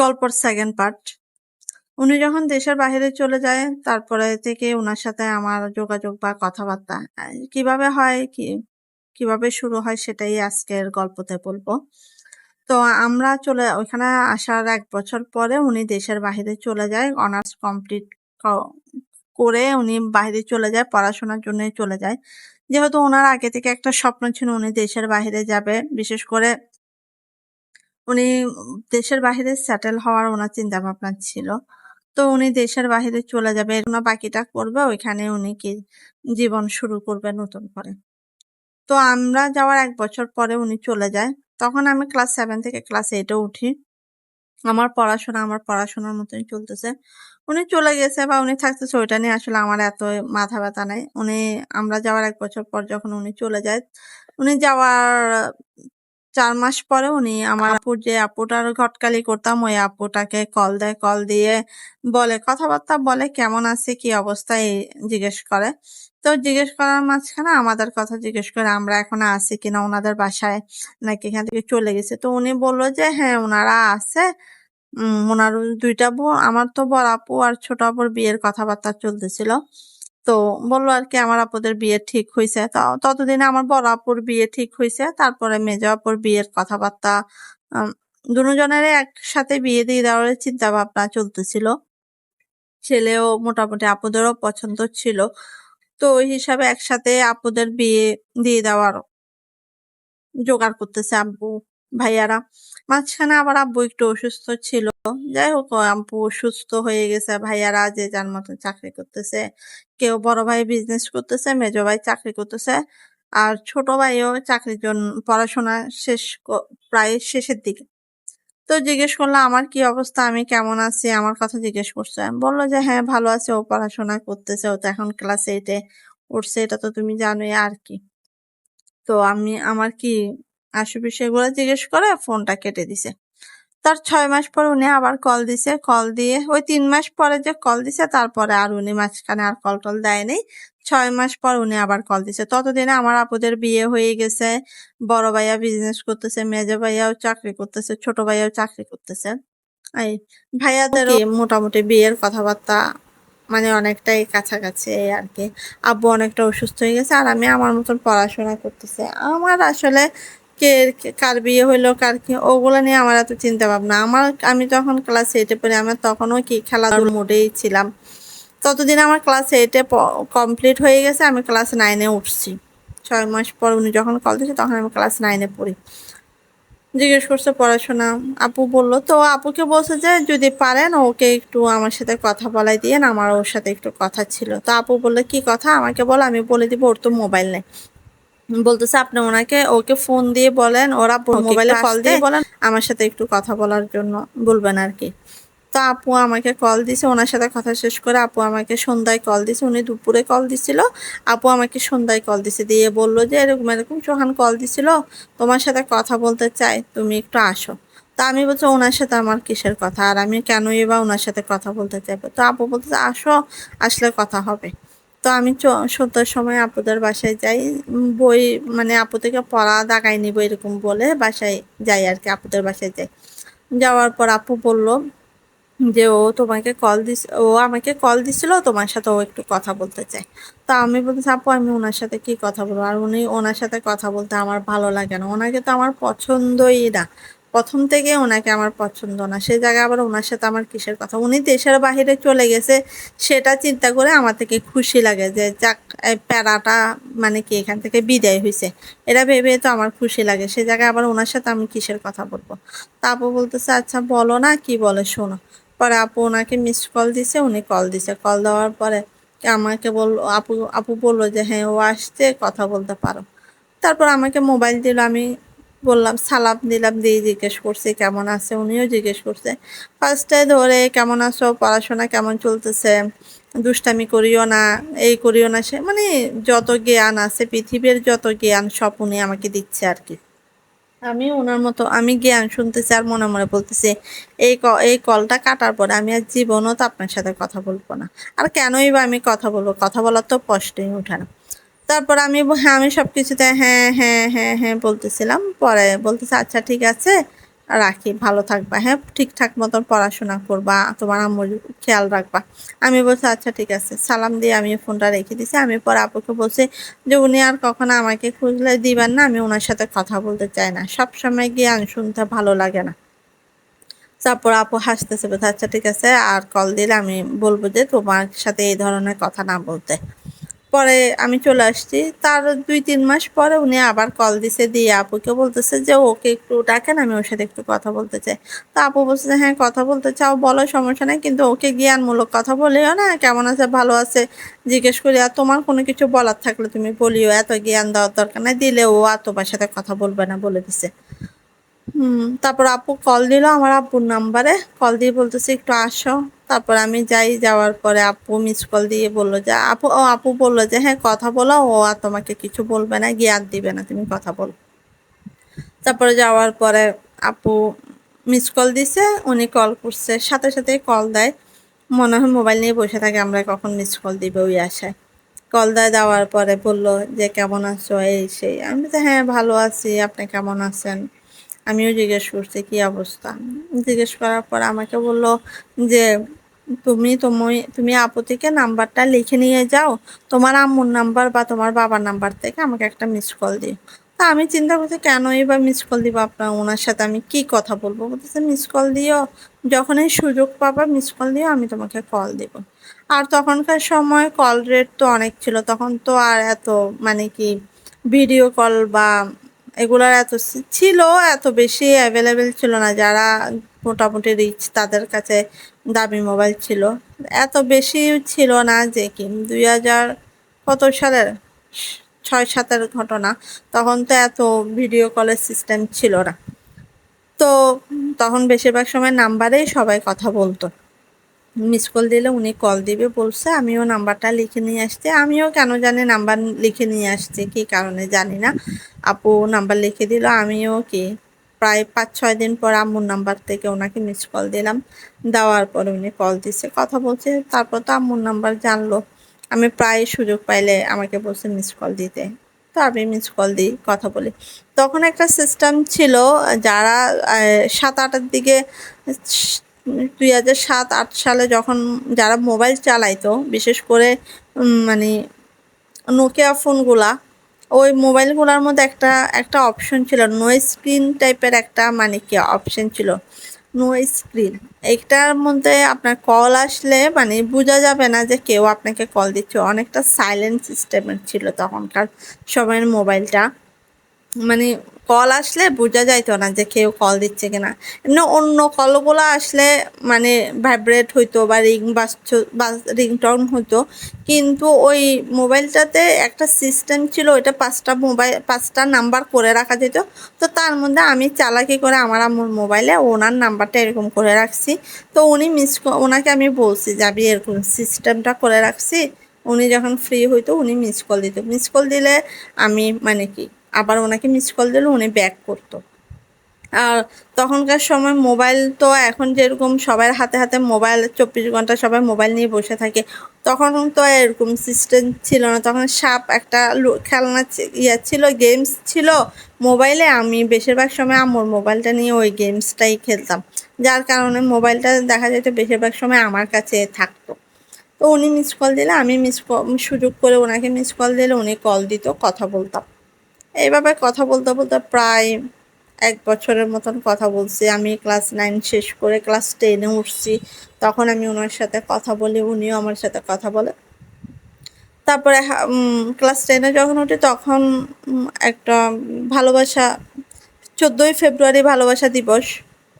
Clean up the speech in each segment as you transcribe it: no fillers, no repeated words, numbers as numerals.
গল্পর second part. উনি যখন দেশের বাহিরে চলে যায় তারপরে থেকে উনার সাথে আমার যোগাযোগ বা কথাবার্তা কিভাবে হয় কিভাবে শুরু হয় সেটাই আজকের গল্পতে বলবো। তো আমরা ওইখানে আসার 1 বছর পরে উনি দেশের বাহিরে চলে যায়। অনার্স কমপ্লিট করে উনি বাহিরে চলে যায়, পড়াশোনার জন্যই চলে যায়। যেহেতু ওনার আগে থেকে একটা স্বপ্ন ছিল উনি দেশের বাহিরে যাবে, বিশেষ করে উনি দেশের বাহিরে সেটেল হওয়ার ওনার চিন্তা ভাবনা ছিল। তো উনি দেশের বাহিরে চলে যাবে, বাকিটা করবে, ওইখানে উনি কি জীবন শুরু করবে নতুন করে। তো আমরা যাওয়ার 1 বছর পরে উনি চলে যায়। তখন আমি ক্লাস 7 থেকে ক্লাস 8 এ উঠি। আমার পড়াশোনার মতোই চলতেছে। উনি চলে গেছে বা উনি থাকতেছে ওইটা নিয়ে আসলে আমার এত মাথা ব্যথা নাই। আমরা যাওয়ার 1 বছর পর যখন উনি চলে যায়, উনি যাওয়ার 4 মাস পরে উনি আমার যে আপুটার ঘটকালি করতাম ওই আপুটাকে কল দেয়। কল দিয়ে কথাবার্তা বলে, কেমন আছে, কি অবস্থা জিজ্ঞেস করে। তো জিজ্ঞেস করার মাঝখানে আমাদের কথা জিজ্ঞেস করে, আমরা এখনো আছি কিনা ওনাদের বাসায়, নাকি এখান থেকে চলে গেছে। তো উনি বললো যে হ্যাঁ ওনারা আছে। ওনার 2টা বোন, আমার তো বড় আপু আর ছোট আপুর বিয়ের কথাবার্তা চলতেছিল। তো বললো আর কি আমার আপুদের বিয়ে ঠিক হয়েছে। ততদিনে আমার বড় আপুর বিয়ে ঠিক হয়েছে, তারপরে মেজ আপুর বিয়ের কথাবার্তা, দুজনেরই একসাথে বিয়ে দিয়ে দেওয়ার চিন্তা ভাবনা চলতেছিল। ছেলেও মোটামুটি আপুদেরও পছন্দ ছিল। তো ওই হিসাবে একসাথে আপুদের বিয়ে দিয়ে দেওয়ার জোগাড় করতেছে আব্বু ভাইয়ারা। মাঝখানে আবার আব্বু একটু অসুস্থ ছিল। যাই হোক আব্বু সুস্থ হয়ে গেছে, ভাইয়ারা যে যার মতো চাকরি করতেছে। কেউ বড় ভাই বিজনেস করতেছে, মেজো ভাই চাকরি করতেছে, আর ছোট ভাইও চাকরির জন্য পড়াশোনা প্রায় শেষের দিকে। তো জিজ্ঞেস করলো আমার কি অবস্থা, আমি কেমন আছি, আমার কথা জিজ্ঞেস করছে। বললো যে হ্যাঁ ভালো আছে, ও পড়াশোনা করতেছে, ও তো এখন ক্লাস 8 এ উঠছে, এটা তো তুমি জানোই আর কি। তো আমার কি আসবে সেগুলো জিজ্ঞেস করে ফোনটা কেটে দিছে। তার 6 মাস পর উনি আবার কল দিছে। কল দিয়ে ওই 3 মাস পরে যে কল দিছে তারপরে আর উনি মাঝখানে আর কল টল দেয়নি। 6 মাস পর উনি আবার কল দিছে। ততদিনে আমার আপুদের বিয়ে হয়ে গেছে। বড় ভাইয়া বিজনেস করতেছে, মেজো ভাইয়াও চাকরি করতেছে, ছোট ভাইয়াও চাকরি করতেছে। এই ভাইয়াদেরও মোটামুটি বিয়ের কথাবার্তা মানে অনেকটাই কাছাকাছি এই আর কি। আব্বু অনেকটা অসুস্থ হয়ে গেছে আর আমি আমার মতন পড়াশোনা করতেছি। আমার আসলে কার বিয়ে হইলো কার কি ওগুলো নিয়ে আমার এত চিন্তা ভাবনা। আমি যখন ক্লাস 8 এ পড়ি আমি তখনও কি খেলাধুলার মুডেই ছিলাম। ততদিন আমার ক্লাস 8 এ কমপ্লিট হয়ে গেছে, আমি ক্লাস 9 এ উঠছি। 6 মাস পর উনি যখন কল দিয়েছে তখন আমি ক্লাস 9 এ পড়ি। জিজ্ঞেস করছে পড়াশোনা, আপু বললো। তো আপুকে বলছে যে যদি পারেন ওকে একটু আমার সাথে কথা বলাই দিয়েন, আমার ওর সাথে একটু কথা ছিল। তো আপু বললো কি কথা আমাকে বল, আমি বলে দিব। ওর তো মোবাইল নেই। বলতেছে আপনি ওকে ফোন দিয়ে বলেন, ওরা মোবাইলে কল দিয়ে বলেন আমার সাথে একটু কথা বলার জন্য বলবেন আর কি। তো আপু আমাকে কল দিছে, ওনার সাথে কথা শেষ করে আপু আমাকে সন্ধ্যায় কল দিছে। উনি দুপুরে কল দিছিল, আপু আমাকে সন্ধ্যায় কল দিছে, দিয়ে বলল যে এরকম এরকম সোহান কল দিছিল, তোমার সাথে কথা বলতে চাই, তুমি একটু আসো। তা আমি বলছি ওনার সাথে আমার কিসের কথা, আর আমি কেনই বা ওনার সাথে কথা বলতে চাইবো। তো আপু বলতেছে আসো, আসলে কথা হবে। তো আমি সন্ধ্যার সময় আপুদের বাসায় যাই। বই মানে আপু থেকে পড়া দাগাই নিব এরকম বলে বাসায় যাই আর কি, আপুদের বাসায় যাই। যাওয়ার পর আপু বলল যে ও আমাকে কল দিছিল, তোমার সাথে ও একটু কথা বলতে চায়। তা আমি বলতেছি আপু আমি ওনার সাথে কি কথা বলবো, আর ওনার সাথে কথা বলতে আমার ভালো লাগে না, ওনাকে তো আমার পছন্দই না, প্রথম থেকে ওনাকে আমার পছন্দ না। সে জায়গায় আবার ওনার সাথে আমার কিসের কথা, উনি দেশের বাহিরে চলে গেছে সেটা চিন্তা করে আমার থেকে খুশি লাগে যে যাক প্যারাটা মানে কি এখান থেকে বিদায় হয়েছে, এটা ভেবে তো আমার খুশি লাগে। সে জায়গায় আবার ওনার সাথে আমি কিসের কথা বলবো। তা আপু বলতেছে আচ্ছা বলো না কি বলে শোনো। পরে আপু ওনাকে মিসড কল দিছে, উনি কল দিছে। কল দেওয়ার পরে আমাকে বললো, আপু বললো যে হ্যাঁ ও আসছে, কথা বলতে পারো। তারপর আমাকে মোবাইল দিল, আমি বললাম সালাম দিলাম, দিয়ে জিজ্ঞেস করছে কেমন আছে, উনিও জিজ্ঞেস করছে। ফার্স্টে ধরে কেমন আছো, পড়াশোনা কেমন চলতেছে, দুষ্টামি করিও না, এই করিও না, সে মানে যত জ্ঞান আছে পৃথিবীর যত জ্ঞান সব উনি আমাকে দিচ্ছে আর কি। আমি ওনার মতো আমি জ্ঞান শুনতেছি আর মনে মনে বলতেছি এই কলটা কাটার পরে আমি আর জীবনও তো আপনার সাথে কথা বলবো না। আর কেনই বা আমি কথা বলবো, কথা বলার তো প্রশ্নই ওঠে না। তারপর আমি সবকিছুতে হ্যাঁ হ্যাঁ হ্যাঁ হ্যাঁ বলতেছিলাম। পরে বলতেছে আচ্ছা ঠিক আছে, রাখি, ভালো থাকবা, হ্যাঁ ঠিকঠাক মতন পড়াশোনা করবা, তোমার আম্মুর খেয়াল রাখবা। আমি বলছি আচ্ছা ঠিক আছে, সালাম দিয়ে আমি ফোনটা রেখে দিছি। আমি পরে আপুকে বলছি যে উনি আর কখনো আমাকে খুঁজলে দিবেন না, আমি ওনার সাথে কথা বলতে চাই না, সবসময় জ্ঞান শুনতে ভালো লাগে না। তারপর আপু হাসতেছে, বলছে আচ্ছা ঠিক আছে, আর কল দিলে আমি বলবো যে তোমার সাথে এই ধরনের কথা না বলতে। পরে আমি চলে আসছি। তার ২-৩ মাস পরে উনি আবার কল দিছে, দিয়ে আপুকে বলতেছে যে ওকে একটু ডাকেন, আমি ওর সাথে একটু কথা বলতে চাই। তো আপু বলছে যে হ্যাঁ কথা বলতে চাও বলো, সমস্যা নেই, কিন্তু ওকে জ্ঞানমূলক কথা বলিও না, কেমন আছে ভালো আছে জিজ্ঞেস করি, আর তোমার কোনো কিছু বলার থাকলে তুমি বলিও, এত জ্ঞান দেওয়ার দরকার নাই, দিলে ও আর তোমার সাথে কথা বলবে না বলে দিছে। তারপর আপু কল দিল আমার আব্বুর নাম্বারে, কল দিয়ে বলতেছে একটু আসো। তারপর আমি যাই, যাওয়ার পরে আপু মিস কল দিয়ে বললো যে আপু বললো যে হ্যাঁ কথা বলো, ও আর তোমাকে কিছু বলবে না, জ্ঞান দিবে না, তুমি কথা বলো। তারপরে যাওয়ার পরে আপু মিস কল দিছে, উনি কল করছে, সাথে সাথেই কল দেয়। মনে হয় মোবাইল নিয়ে বসে থাকে, আমরা কখন মিস কল দিবে ওই আশায়। কল দেওয়ার পরে বলল যে কেমন আছো এই সেই। আমি বলছি হ্যাঁ ভালো আছি, আপনি কেমন আছেন। আমিও জিজ্ঞেস করছি কি অবস্থা। জিজ্ঞেস করার পর আমাকে বলল যে তুমি আপু থেকে নাম্বারটা লিখে নিয়ে যাও, তোমার আম্মুর নাম্বার বা তোমার বাবার নাম্বার থেকে আমাকে একটা মিস কল দিও। তা আমি চিন্তা করছি কেনই বা মিস কল দিব, আপনার ওনার সাথে আমি কি কথা বলবো। বলতেছে মিস কল দিও, যখনই সুযোগ পাবা মিস কল দিও, আমি তোমাকে কল দিব। আর তখনকার সময় কল রেট তো অনেক ছিল, তখন তো আর এত মানে কি ভিডিও কল বা এগুলার ছিল, এত বেশি অ্যাভেলেবেল ছিল না। যারা মোটামুটি রিচ তাদের কাছে দামি মোবাইল ছিল, এত বেশি ছিল না। যে কি ২০০০ কত সালের ৬-৭-এর ঘটনা, তখন তো এত ভিডিও কলের সিস্টেম ছিল না। তো তখন বেশিরভাগ সময় নাম্বারেই সবাই কথা বলতো। মিস কল দিলে উনি কল দিবে বলছে, আমিও নাম্বারটা লিখে নিয়ে আসছি। আমিও কেন জানি নাম্বার লিখে নিয়ে আসছি, কি কারণে জানি না। আপু নাম্বার লিখে দিল, আমিও কি প্রায় ৫-৬ দিন পর আম্মুর নাম্বার থেকে ওনাকে মিস কল দিলাম। দেওয়ার পরে উনি কল দিছে, কথা বলছে। তারপর তো আম্মুর নাম্বার জানলো, আমি প্রায় সুযোগ পাইলে আমাকে বলছে মিস কল দিতে, তো আমি মিস কল দিই, কথা বলি। তখন একটা সিস্টেম ছিল, যারা ৭-৮-এর দিকে ২০০৭-৮ সালে যখন যারা মোবাইল চালাইতো, বিশেষ করে মানে নোকিয়া ফোনগুলা, ওই মোবাইলগুলোর মধ্যে একটা একটা অপশন ছিল, নো স্ক্রিন টাইপের একটা মানে কি অপশন ছিল, নো স্ক্রিন। এইটার মধ্যে আপনার কল আসলে মানে বোঝা যাবে না যে কেউ আপনাকে কল দিচ্ছে, অনেকটা সাইলেন্ট সিস্টেমের ছিল তখনকার সময়ের মোবাইলটা। মানে কল আসলে বোঝা যাইতো না যে কেউ কল দিচ্ছে কিনা। এমনি অন্য কলগুলো আসলে মানে ভাইব্রেট হইতো বা রিংটন হতো, কিন্তু ওই মোবাইলটাতে একটা সিস্টেম ছিল, ওইটা 5টা নাম্বার করে রাখা যেত। তো তার মধ্যে আমি চালাকি করে আমার আম্মুর মোবাইলে ওনার নাম্বারটা এরকম করে রাখছি। তো উনি ওনাকে আমি বলছি যে আমি এরকম সিস্টেমটা করে রাখছি, উনি যখন ফ্রি হইতো উনি মিস কল দিত, মিস কল দিলে আমি মানে কি আবার ওনাকে মিস কল দিলে উনি ব্যাক করতো। আর তখনকার সময় মোবাইল তো এখন যেরকম সবার হাতে হাতে মোবাইল, ২৪ ঘন্টা সবাই মোবাইল নিয়ে বসে থাকে, তখন তো এরকম সিস্টেম ছিল না। তখন সাপ একটা খেলনা ছিল, গেমস ছিল মোবাইলে। আমি বেশিরভাগ সময় আম্মুর মোবাইলটা নিয়ে ওই গেমসটাই খেলতাম, যার কারণে মোবাইলটা দেখা যেত বেশিরভাগ সময় আমার কাছে থাকতো। তো উনি মিস কল দিলে আমি সুযোগ করে ওনাকে মিস কল দিলে উনি কল দিত, কথা বলতাম। এইভাবে কথা বলতে বলতে প্রায় ১ বছরের মতন কথা বলছি। আমি ক্লাস 9 শেষ করে ক্লাস 10-এ উঠছি, তখন আমি ওনার সাথে কথা বলি, উনিও আমার সাথে কথা বলে। তারপরে ক্লাস 10-এ যখন উঠি তখন একটা ভালোবাসা, 14ই ফেব্রুয়ারি ভালোবাসা দিবস,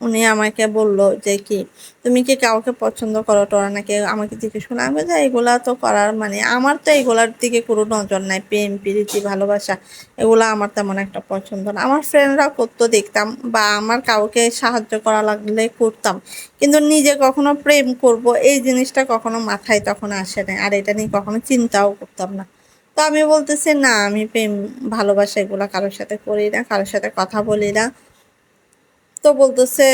উনি আমাকে বলল যে কি তুমি কি কাউকে পছন্দ করো, টোরা নাকি আমাকে জিজ্ঞেস করলো। আমি বলছি এগুলা তো করার মানে আমার তো এগুলার দিকে কোনো নজর নাই, প্রেম প্রীতি ভালোবাসা এগুলো আমার তেমন একটা পছন্দ না। আমার ফ্রেন্ডরা করতো দেখতাম, বা আমার কাউকে সাহায্য করা লাগলে করতাম, কিন্তু নিজে কখনো প্রেম করব এই জিনিসটা কখনো মাথায় তখন আসে না, আর এটা নিয়ে কখনো চিন্তাও করতাম না। তো আমি বলতেছি না, আমি প্রেম ভালোবাসা এগুলো কারোর সাথে করি না, কারোর সাথে কথা বলি না। তো বলতেছে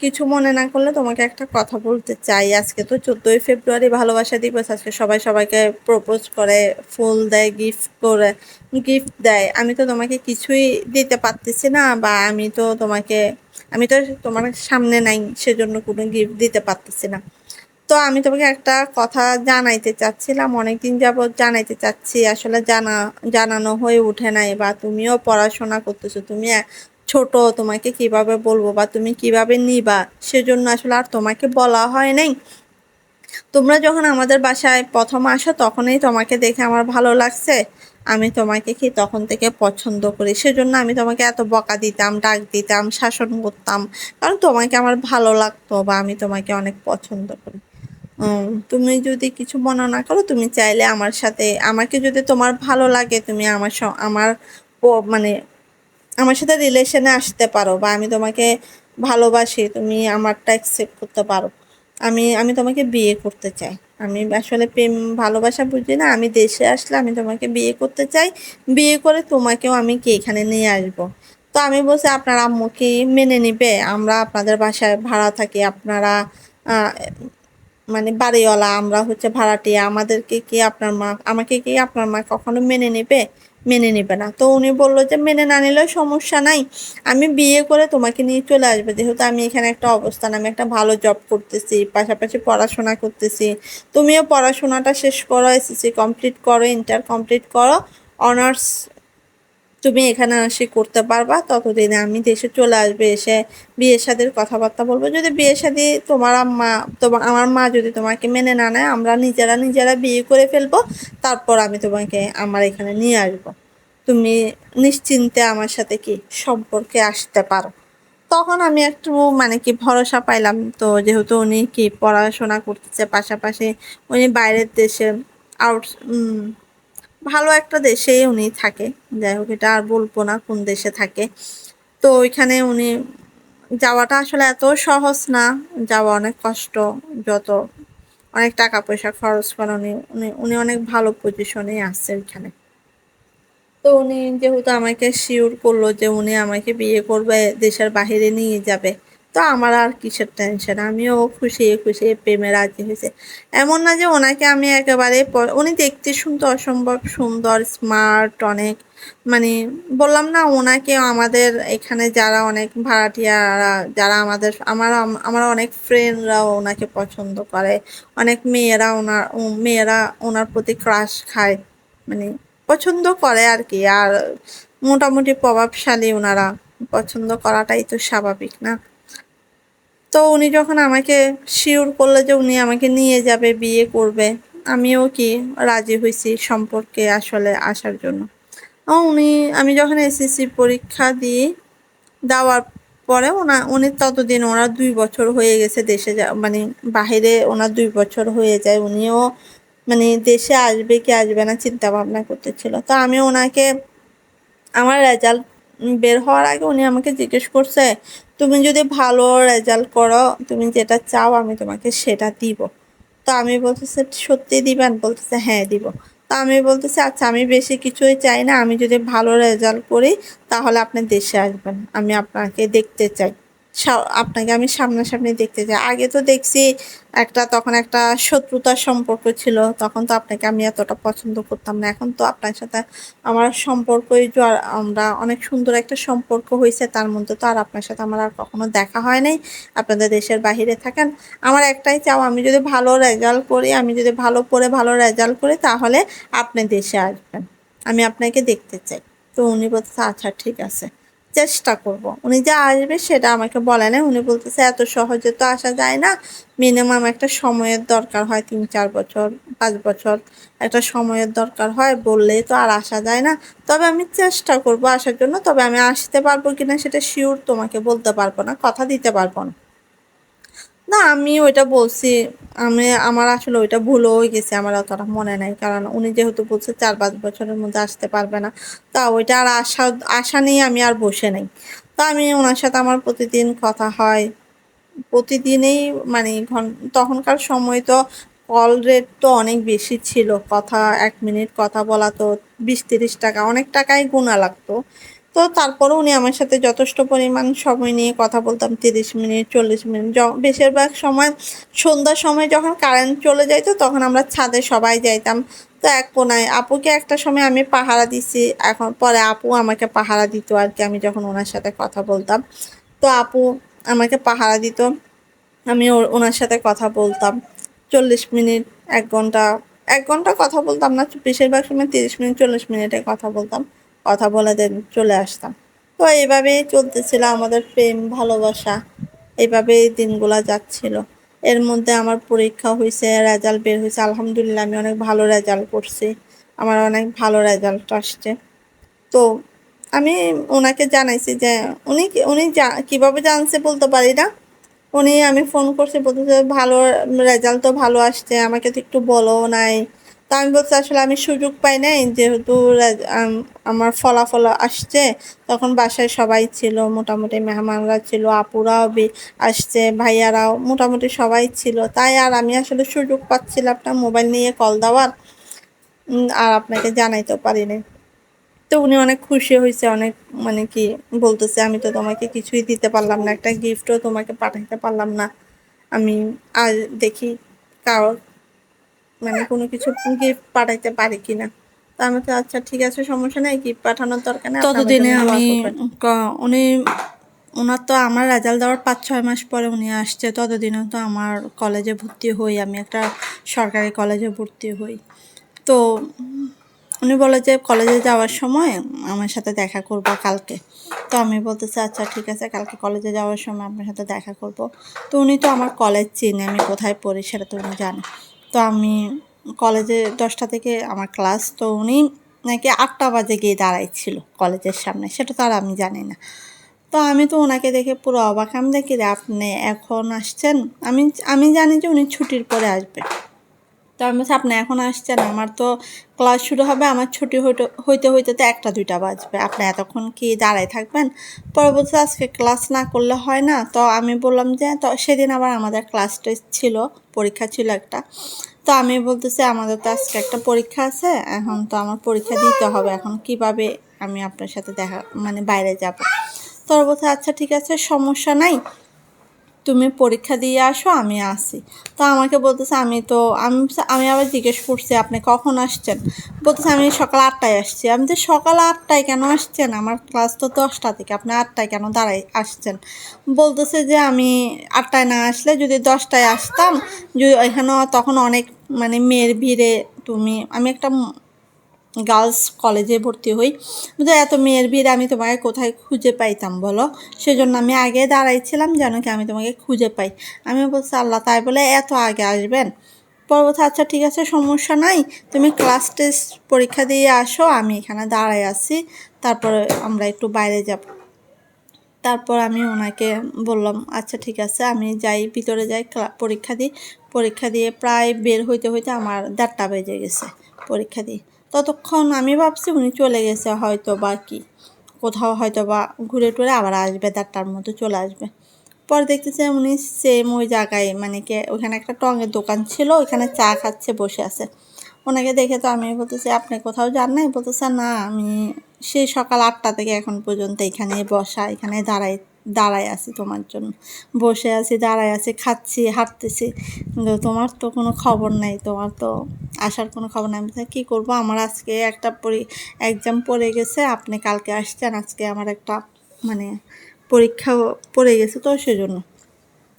কিছু মনে না করলে তোমাকে একটা কথা বলতে চাই, আজকে তো 14ই ফেব্রুয়ারি ভালোবাসা দিবস, আজকে সবাই সবাইকে প্রপোজ করে, ফুল দেয়, গিফট দেয়, আমি তো তোমাকে কিছুই দিতে পারতেছি না, বা আমি তো তোমাকে আমি তো তোমার সামনে নাই, সেজন্য কোনো গিফট দিতে পারতেছি না। তো আমি তোমাকে একটা কথা জানাইতে চাচ্ছিলাম, অনেকদিন যাবৎ জানাইতে চাচ্ছি, আসলে জানানো হয়ে ওঠে নাই, বা তুমিও পড়াশোনা করতেছো, তুমি ছোট, তোমাকে কিভাবে বলবো বা তুমি কিভাবে নিবা, সেজন্য আসলে আর তোমাকে বলা হয় নাই। তোমরা যখন আমাদের বাসায় প্রথম আসো তখনই তোমাকে দেখে আমার ভালো লাগছে, আমি তোমাকে কি তখন থেকে পছন্দ করি, সেজন্য আমি তোমাকে এত বকা দিতাম, ডাক দিতাম, শাসন করতাম, কারণ তোমাকে আমার ভালো লাগতো বা আমি তোমাকে অনেক পছন্দ করি। তুমি যদি কিছু মনে না করো, তুমি চাইলে আমার সাথে, আমাকে যদি তোমার ভালো লাগে, তুমি আমার মানে আমার সাথে রিলেশনে আসতে পারো, বা আমি তোমাকে ভালোবাসি, তুমি আমারটা অ্যাকসেপ্ট করতে পারো। আমি তোমাকে বিয়ে করতে চাই। আমি আসলে প্রেম ভালোবাসা বুঝি না, আমি দেশে আসলে আমি তোমাকে বিয়ে করতে চাই, বিয়ে করে তোমাকেও আমি কি এখানে নিয়ে আসবো। তো আমি বলছি, আপনার আম্মু কি মেনে নিবে? আমরা আপনাদের বাসায় ভাড়া থাকি, আপনারা মানে বাড়িওয়ালা, আমরা হচ্ছে ভাড়াটিয়া, আমাদেরকে কি আপনার মা, আমাকে কি আপনার মা কখনো মেনে নেবে? মেনে নেবে না। তো উনি বললো যে মেনে না নিলেও সমস্যা নাই, আমি বিয়ে করে তোমাকে নিয়ে চলে আসবে, যেহেতু আমি এখানে একটা অবস্থান, আমি একটা ভালো জব করতেছি, পাশাপাশি পড়াশোনা করতেছি, তুমিও পড়াশোনাটা শেষ করো, এসএসসি কমপ্লিট করো, ইন্টার কমপ্লিট করো, অনার্স তুমি এখানে এসে করতে পারবা, ততদিনে আমি দেশে চলে আসবে, এসে বিয়ে শাদির কথাবার্তা বলবো। যদি বিয়ে শাদি আমার মা যদি তোমাকে মেনে না নেয়, আমরা নিজেরা বিয়ে করে ফেলবো, তারপর আমি তোমাকে আমার এখানে নিয়ে আসবো, তুমি নিশ্চিন্তে আমার সাথে কি সম্পর্কে আসতে পারো। তখন আমি একটু মানে কি ভরসা পাইলাম, তো যেহেতু উনি কি পড়াশোনা করতেছে, পাশাপাশি উনি বাইরের দেশে আউট ভালো একটা দেশেই উনি থাকে, যাই হোক এটা আর বলবো না কোন দেশে থাকে। তো ওইখানে উনি যাওয়াটা আসলে এত সহজ না, যাওয়া অনেক কষ্ট, যত অনেক টাকা পয়সা খরচ করে, উনি উনি উনি অনেক ভালো পজিশনে আছে ওইখানে। তো উনি যেহেতু আমাকে শিওর করলো যে উনি আমাকে বিয়ে করবে, দেশের বাহিরে নিয়ে যাবে, তো আমার আর কিসের টেনশন, আমিও খুশি খুশি প্রেমে রাজি হয়েছে। এমন না যে ওনাকে আমি একেবারে উনি দেখতে শুনতে অসম্ভব সুন্দর, স্মার্ট অনেক, মানে বললাম না, ওনাকে আমাদের এখানে যারা অনেক ভাড়াটিয়ারা, যারা আমার অনেক ফ্রেন্ডরাও ওনাকে পছন্দ করে, অনেক মেয়েরা ওনার প্রতি ক্রাশ খায়, মানে পছন্দ করে আর কি। আর মোটামুটি প্রভাবশালী, ওনারা পছন্দ করাটাই তো স্বাভাবিক না? তো উনি যখন আমাকে শিওর করলো যে উনি আমাকে নিয়ে যাবে, বিয়ে করবে, আমিও কি রাজি হয়েছি সম্পর্কে আসলে আসার জন্য। উনি, আমি যখন এসএসসি পরীক্ষা দিই, দেওয়ার পরে উনি ততদিন, ওনার 2 বছর হয়ে গেছে দেশে মানে বাহিরে ওনার 2 বছর হয়ে যায়, উনিও মানে দেশে আসবে কি আসবে না চিন্তা ভাবনা করতেছিল। তো আমি ওনাকে, আমার রেজাল্ট বের হওয়ার আগে উনি আমাকে জিজ্ঞেস করছে, তুমি যদি ভালো রেজাল্ট করো, তুমি যেটা চাও আমি তোমাকে সেটা দিব। তো আমি বলতেছি, সত্যি দিবেন? বলতেছে হ্যাঁ দিব। তো আমি বলতেছি আচ্ছা, আমি বেশি কিছুই চাই না, আমি যদি ভালো রেজাল্ট করি তাহলে আপনি দেশে আসবেন, আমি আপনাকে দেখতে চাই, আপনাকে আমি সামনাসামনি দেখতে চাই। আগে তো দেখছি তখন একটা শত্রুতার সম্পর্ক ছিল, তখন তো আপনাকে আমি এতটা পছন্দ করতাম না, এখন তো আপনার সাথে আমার সম্পর্কই আমরা অনেক সুন্দর একটা সম্পর্ক হয়েছে, তার মধ্যে তো আর আপনার সাথে আমার আর কখনো দেখা হয় নাই, আপনাদের দেশের বাহিরে থাকেন। আমার একটাই চাও, আমি যদি ভালো রেজাল্ট করি, আমি যদি ভালো পড়ে ভালো রেজাল্ট করি, তাহলে আপনি দেশে আসবেন, আমি আপনাকে দেখতে চাই। তো উনি বলতেছে আচ্ছা ঠিক আছে, চেষ্টা করব। উনি যা আসবে সেটা আমাকে বলে না, উনি বলতেছে এত সহজে তো আসা যায় না, মিনিমাম একটা সময়ের দরকার হয়, 3-4 বছর, 5 বছর একটা সময়ের দরকার হয়, বললেই তো আর আসা যায় না। তবে আমি চেষ্টা করব আসার জন্য, তবে আমি আসতে পারবো কিনা সেটা শিওর তোমাকে বলতে পারবো না, কথা দিতে পারবো না। না, আমি ওইটা বলছি, আমার আসলে ওইটা ভুল হয়ে গেছে, আমার অতটা মনে নাই, কারণ উনি যেহেতু বলছে 4-5 বছরের মধ্যে আসতে পারবে না, তা ওইটা আর আশা নিয়ে আমি আর বসে নাই। তা আমি ওনার সাথে আমার প্রতিদিন কথা হয়, প্রতিদিনই, মানে তখনকার সময় তো কল রেট তো অনেক বেশি ছিল, 1 মিনিট কথা বলা তো 20-30 টাকা, অনেক টাকাই গোনা লাগতো। তো তারপরে উনি আমার সাথে যথেষ্ট পরিমাণ সময় নিয়ে কথা বলতাম, 30 মিনিট 40 মিনিট, বেশিরভাগ সময় সন্ধ্যার সময় যখন কারেন্ট চলে যাইতো তখন আমরা ছাদে সবাই যাইতাম। তো এক কোনায় আপুকে একটা সময় আমি পাহারা দিছি, এখন পরে আপু আমাকে পাহারা দিত আর কি, আমি যখন ওনার সাথে কথা বলতাম। তো আপু আমাকে পাহারা দিত, আমি ওনার সাথে কথা বলতাম 40 মিনিট 1 ঘন্টা। 1 ঘন্টা কথা বলতাম না, বেশিরভাগ সময় 30 মিনিট 40 মিনিটে কথা বলতাম, কথা বলে দেন চলে আসতাম। তো এইভাবেই চলতেছিল আমাদের প্রেম ভালোবাসা, এইভাবেই দিনগুলা যাচ্ছিল। এর মধ্যে আমার পরীক্ষা হয়েছে, রেজাল্ট বের হয়েছে, আলহামদুলিল্লাহ আমি অনেক ভালো রেজাল্ট করছি, আমার অনেক ভালো রেজাল্ট আসছে। তো আমি ওনাকে জানাইছি যে উনি কিভাবে জানছে বলতে পারি না। আমি ফোন করছি, বলতেছে ভালো রেজাল্ট তো ভালো আসছে, আমাকে তো একটু বলো নাই। তো আমি বলছি আসলে আমি সুযোগ পাই নাই, যেহেতু আমার ফলাফল আসছে, তখন বাসায় সবাই ছিল, মোটামুটি মেহমানরা ছিল, আপুরাও আসছে, ভাইয়ারাও মোটামুটি সবাই ছিল, তাই আর আমি আসলে সুযোগ পাচ্ছিলাম না মোবাইল নিয়ে কল দেওয়ার, আর আপনাকে জানাইতেও পারিনি। তো উনি অনেক খুশি হয়েছে, অনেক মানে কি বলতেছে আমি তো তোমাকে কিছুই দিতে পারলাম না, একটা গিফটও তোমাকে পাঠাইতে পারলাম না, আমি আর দেখি কারোর মানে কোনো কিছু গিফট পাঠাইতে পারি কিনা। তো আমি তো আচ্ছা ঠিক আছে, সমস্যা নাই, গিফট পাঠানোর দরকার নেই, ততদিনে আমি উনি ওনার তো আমার রেজাল্ট দেওয়ার 5-6 মাস পরে উনি আসছে, ততদিনে তো আমার কলেজে ভর্তি হই, আমি একটা সরকারি কলেজে ভর্তি হই। তো উনি বলে যে কলেজে যাওয়ার সময় আমার সাথে দেখা করব কালকে। তো আমি বলতেছি আচ্ছা ঠিক আছে, কালকে কলেজে যাওয়ার সময় আপনার সাথে দেখা করব। তো উনি তো আমার কলেজ চিনে, আমি কোথায় পড়ি সেটা তো উনি জানে। তো আমি কলেজে 10টা থেকে আমার ক্লাস, তো উনি নাকি 8টা বাজে গিয়ে দাঁড়াইছিল কলেজের সামনে, সেটা তো আর আমি জানি না। তো আমি তো ওনাকে দেখে পুরো অবাক, আমি দেখি রে আপনি এখন আসছেন, আমি আমি জানি যে উনি ছুটির পরে আসবে। তো আমি বলছি আপনি এখন আসছেন, আমার তো ক্লাস শুরু হবে, আমার ছুটি হইতে হইতে তো 1টা 2টা বাজবে, আপনি এতক্ষণ কি দাঁড়ায় থাকবেন? পরে বলছে আজকে ক্লাস না করলে হয় না। তো আমি বললাম যে তো সেদিন আবার আমাদের ক্লাস টেস্ট ছিল, পরীক্ষা ছিল একটা। তো আমি বলতেছি আমাদের তো আজকে একটা পরীক্ষা আছে, এখন তো আমার পরীক্ষা দিতে হবে, এখন কিভাবে আমি আপনার সাথে দেখা মানে বাইরে যাব। তো বলছে আচ্ছা ঠিক আছে, সমস্যা নাই, তুমি পরীক্ষা দিয়ে আসো, আমি আসি। তো আমাকে বলতেছে আমি আবার জিজ্ঞেস করছি আপনি কখন আসছেন? বলতেছে আমি সকাল 8টায় আসছি। আমি তো সকাল 8টায় কেন আসছেন? আমার ক্লাস তো 10টা থেকে, আপনি 8টায় কেন আসছেন? বলতেছে যে আমি 8টায় না আসলে যদি 10টায় আসতাম, যদি এখানেও তখন অনেক মানে মেয়ের ভিড়ে, আমি একটা গার্লস কলেজে ভর্তি হই, বুঝলো এত মেয়ের ভিড় আমি তোমাকে কোথায় খুঁজে পাইতাম বলো, সেজন্য আমি আগে দাঁড়াইছিলাম যেন কি আমি তোমাকে খুঁজে পাই। আমি বলছি আল্লাহ, তাই বলে এত আগে আসবেন? পরবর্তী আচ্ছা ঠিক আছে, সমস্যা নাই, তুমি ক্লাস টেস্ট পরীক্ষা দিয়ে আসো, আমি এখানে দাঁড়াই আছি, তারপরে আমরা একটু বাইরে যাব। তারপর আমি ওনাকে বললাম আচ্ছা ঠিক আছে, আমি যাই ভিতরে যাই, পরীক্ষা দিই। পরীক্ষা দিয়ে প্রায় বের হইতে হইতে আমার 1:30 বেজে গেছে পরীক্ষা দিয়ে। ততক্ষণ আমি ভাবছি উনি চলে গেছে হয়তো বা কি, কোথাও হয়তো বা ঘুরে টুরে আবার আসবে, 1:30টার মতো চলে আসবে। পরে দেখতেছে উনি সেম ওই জায়গায় মানে কি ওইখানে একটা টঙের দোকান ছিল, ওইখানে চা খাচ্ছে, বসে আছে। ওনাকে দেখে তো আমি বলতেছি আপনি কোথাও যান নাই? বলতেছে না, আমি সেই সকাল 8টা থেকে এখন পর্যন্ত এখানে বসা, এখানে দাঁড়ায় আছি তোমার জন্য, বসে আছি, দাঁড়ায় আছি, খাচ্ছি, হাঁটতেছি, কিন্তু তোমার তো কোনো খবর নাই, তোমার তো আসার কোনো খবর নাই। আমি কী করবো, আমার আজকে একটা এক্সাম পড়ে গেছে, আপনি কালকে আসছেন, আজকে আমার একটা মানে পরীক্ষা পড়ে গেছে, তো সেজন্য।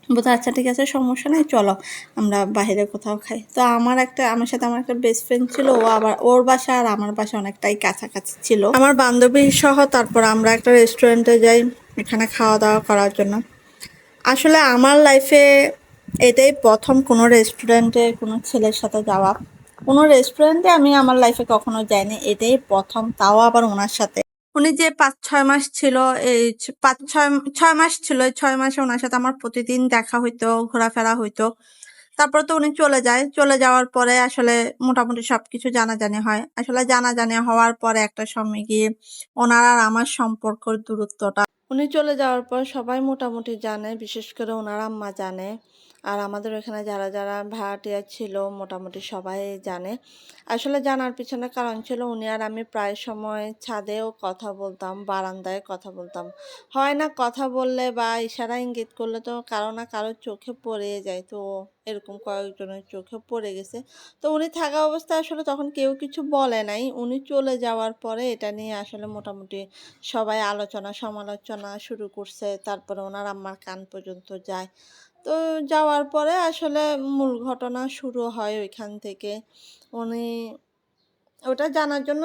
বলতে আচ্ছা ঠিক আছে, সমস্যা নেই, চলো আমরা বাইরে কোথাও খাই। তো আমার সাথে আমার একটা বেস্ট ফ্রেন্ড ছিল, ও আবার ওর বাসা আর আমার বাসা অনেকটাই কাছাকাছি ছিল, আমার বান্ধবী সহ। তারপর আমরা একটা রেস্টুরেন্টে যাই এখানে খাওয়া দাওয়া করার জন্য। আসলে আমার লাইফে এটাই প্রথম কোনো রেস্টুরেন্টে কোনো ছেলের সাথে যাওয়া। কোনো রেস্টুরেন্টে আমি আমার লাইফে কখনো যাইনি, এটাই প্রথম, তাও আবার ওনার সাথে। উনি যে 5-6 মাস ছিল, এই 5-6 মাস ছিল, এই 6 মাসে ওনার সাথে আমার প্রতিদিন দেখা হইতো, ঘোরাফেরা হইতো। তারপর তো উনি চলে যায়, চলে যাওয়ার পরে আসলে মোটামুটি সবকিছু জানাজানি হয়। আসলে জানাজানি হওয়ার পরে একটা সময় গিয়ে ওনার আর আমার সম্পর্কের দূরত্বটা, উনি চলে যাওয়ার পর সবাই মোটামুটি জানে, বিশেষ করে ওনার আম্মা জানে, আর আমাদের ওখানে যারা যারা ভাড়াটিয়া ছিল মোটামুটি সবাই জানে। আসলে জানার পিছনে কারণ ছিল উনি আর আমি প্রায় সময় ছাদেও কথা বলতাম, বারান্দায় কথা বলতাম। হয় না কথা বললে বা ইশারা ইঙ্গিত করলে তো কারো না কারো চোখে পড়ে যায়, তো এরকম কয়েকজনের চোখে পড়ে গেছে। তো উনি থাকা অবস্থায় আসলে তখন কেউ কিছু বলে নাই। উনি চলে যাওয়ার পরে এটা নিয়ে আসলে মোটামুটি সবাই আলোচনা সমালোচনা শুরু করছে। তারপরে উনার আম্মার কান পর্যন্ত যায়। তো যাওয়ার পরে আসলে মূল ঘটনা শুরু হয় ওইখান থেকে। উনি ওটা জানার জন্য